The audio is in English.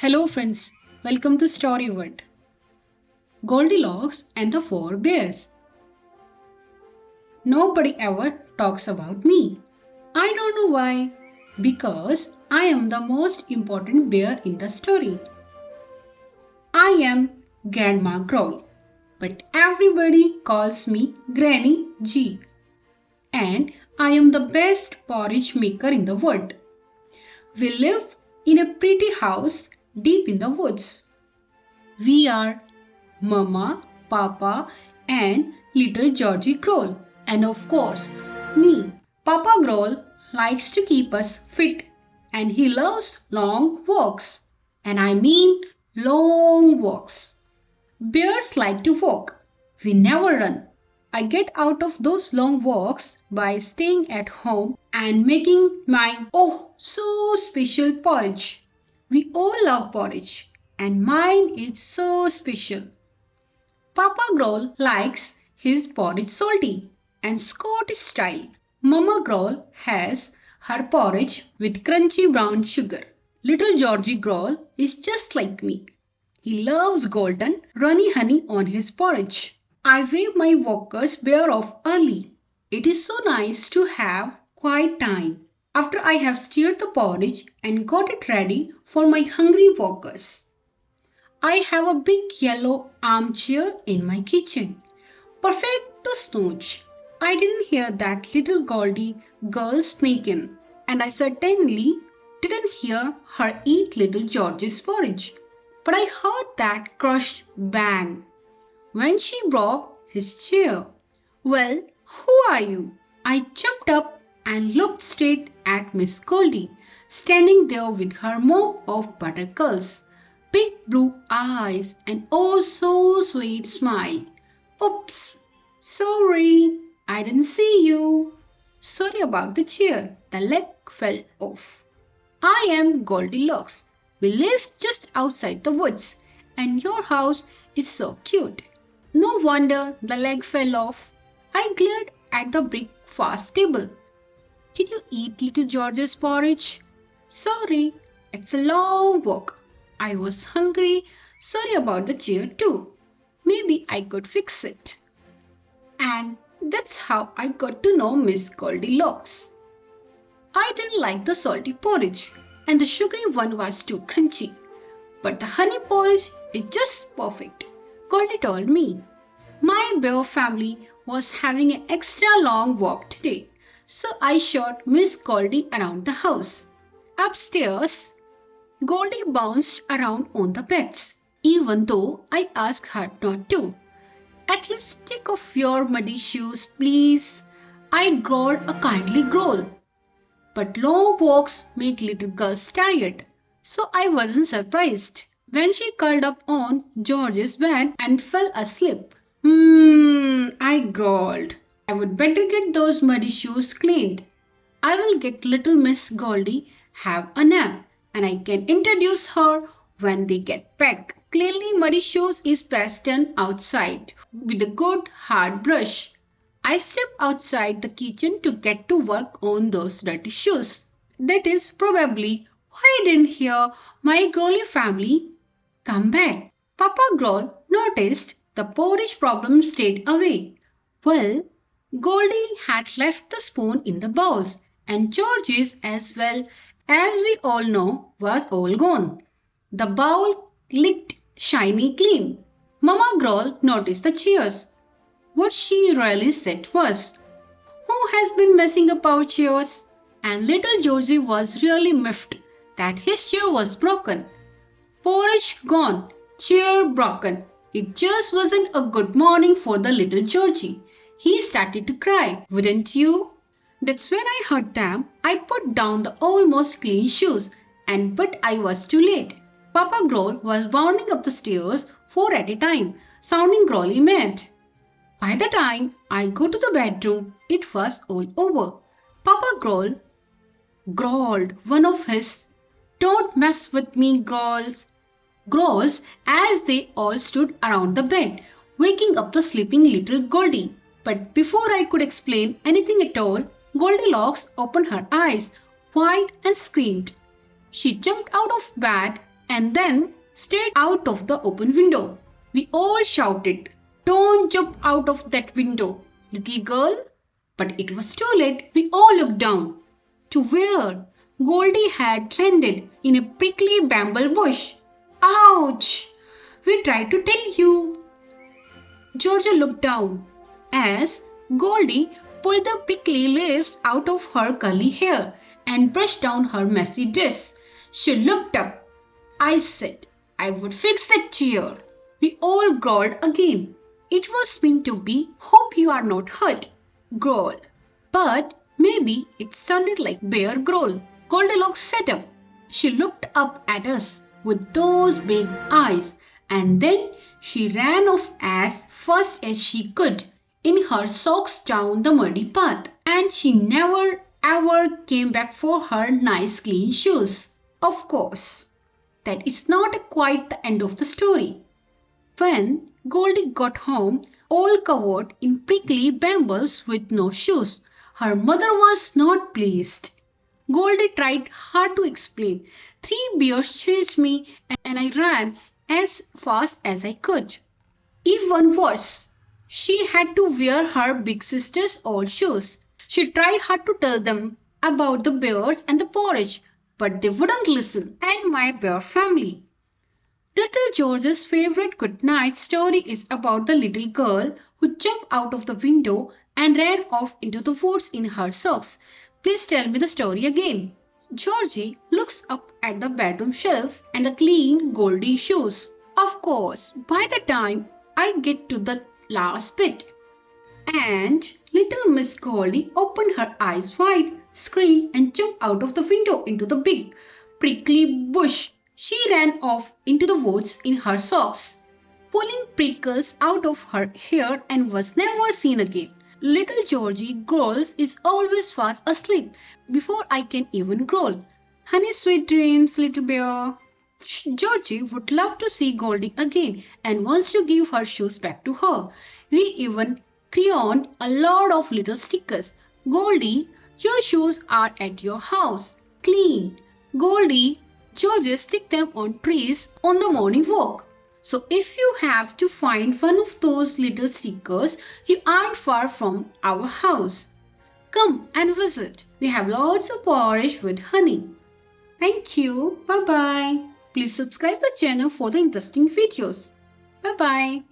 Hello friends, welcome to Story World. Goldilocks and the Four Bears. Nobody ever talks about me. I don't know why. Because I am the most important bear in the story. I am Grandma Growl, but everybody calls me Granny G. And I am the best porridge maker in the world. We live in a pretty house deep in the woods. We are Mama, Papa, and little Georgie Growl. And of course, me. Papa Growl likes to keep us fit and he loves long walks. And I mean long walks. Bears like to walk. We never run. I get out of those long walks by staying at home and making my so special porridge. We all love porridge and mine is so special. Papa Growl likes his porridge salty and Scottish style. Mama Growl has her porridge with crunchy brown sugar. Little Georgie Growl is just like me. He loves golden, runny honey on his porridge. I wave my walkers bear off early. It is so nice to have quiet time after I have stirred the porridge and got it ready for my hungry walkers. I have a big yellow armchair in my kitchen. Perfect to snooze. I didn't hear that little Goldie girl sneak in, and I certainly didn't hear her eat little George's porridge. But I heard that crushed bang when she broke his chair. Well, who are you? I jumped up and looked straight at Miss Goldie, standing there with her mop of buttercups, big blue eyes, and oh so sweet smile. Oops, sorry, I didn't see you. Sorry about the chair, the leg fell off. I am Goldilocks. We live just outside the woods, and your house is so cute. No wonder the leg fell off. I glared at the breakfast table. Did you eat little George's porridge? Sorry, it's a long walk. I was hungry. Sorry about the chair too. Maybe I could fix it. And that's how I got to know Miss Goldilocks. I didn't like the salty porridge and the sugary one was too crunchy. But the honey porridge is just perfect, Goldie told me. My bear family was having an extra long walk today, so I showed Miss Goldie around the house. Upstairs, Goldie bounced around on the beds, even though I asked her not to. At least take off your muddy shoes, please. I growled a kindly growl. But long walks make little girls tired, so I wasn't surprised when she curled up on George's bed and fell asleep. I growled. I would better get those muddy shoes cleaned. I will get little Miss Goldie have a nap and I can introduce her when they get back. Clearly muddy shoes is best done outside with a good hard brush. I stepped outside the kitchen to get to work on those dirty shoes. That is probably why I didn't hear my Growly family come back. Papa Growl noticed the porridge problem stayed away. Well, Goldie had left the spoon in the bowls and George's as well as we all know was all gone. The bowl looked shiny clean. Mama Growl noticed the chairs. What she really said was, "Who has been messing up our chairs?" And little Georgie was really miffed that his chair was broken. Porridge gone, chair broken. It just wasn't a good morning for the little Georgie. He started to cry, wouldn't you? That's when I heard them. I put down the almost clean shoes, but I was too late. Papa Growl was bounding up the stairs 4 at a time, sounding growly mad. By the time I go to the bedroom, it was all over. Papa Growl growled one of his "Don't mess with me" growls as they all stood around the bed, waking up the sleeping little Goldie. But before I could explain anything at all, Goldilocks opened her eyes wide and screamed. She jumped out of bed and then stared out of the open window. We all shouted, "Don't jump out of that window, little girl!" But it was too late. We all looked down. To where? Goldie had landed in a prickly bramble bush. Ouch! We tried to tell you. Georgia looked down as Goldie pulled the prickly leaves out of her curly hair and brushed down her messy dress. She looked up. I said I would fix that chair. We all growled again. It was meant to be, "Hope you are not hurt," growl. But maybe it sounded like bear growl. Goldilocks sat up. She looked up at us with those big eyes, and then she ran off as fast as she could in her socks down the muddy path, and she never ever came back for her nice clean shoes. Of course, that is not quite the end of the story. When Goldie got home, all covered in prickly brambles with no shoes, her mother was not pleased. Goldie tried hard to explain. "3 bears chased me and I ran as fast as I could." Even worse, she had to wear her big sister's old shoes. She tried hard to tell them about the bears and the porridge, but they wouldn't listen. And my bear family. Little George's favorite goodnight story is about the little girl who jumped out of the window and ran off into the woods in her socks. Please tell me the story again. Georgie looks up at the bedroom shelf and the clean Goldie shoes. Of course, by the time I get to the last bit. And little Miss Goldie opened her eyes wide, screamed and jumped out of the window into the big prickly bush. She ran off into the woods in her socks, pulling prickles out of her hair, and was never seen again. Little Georgie growls is always fast asleep before I can even growl. Honey, sweet dreams, little bear. Georgie would love to see Goldie again and wants to give her shoes back to her. We even crayoned a lot of little stickers. "Goldie, your shoes are at your house. Clean." "Goldie, Georgie stick them on trees on the morning walk." So if you have to find one of those little stickers, you aren't far from our house. Come and visit. We have lots of porridge with honey. Thank you. Bye-bye. Please subscribe the channel for the interesting videos. Bye-bye.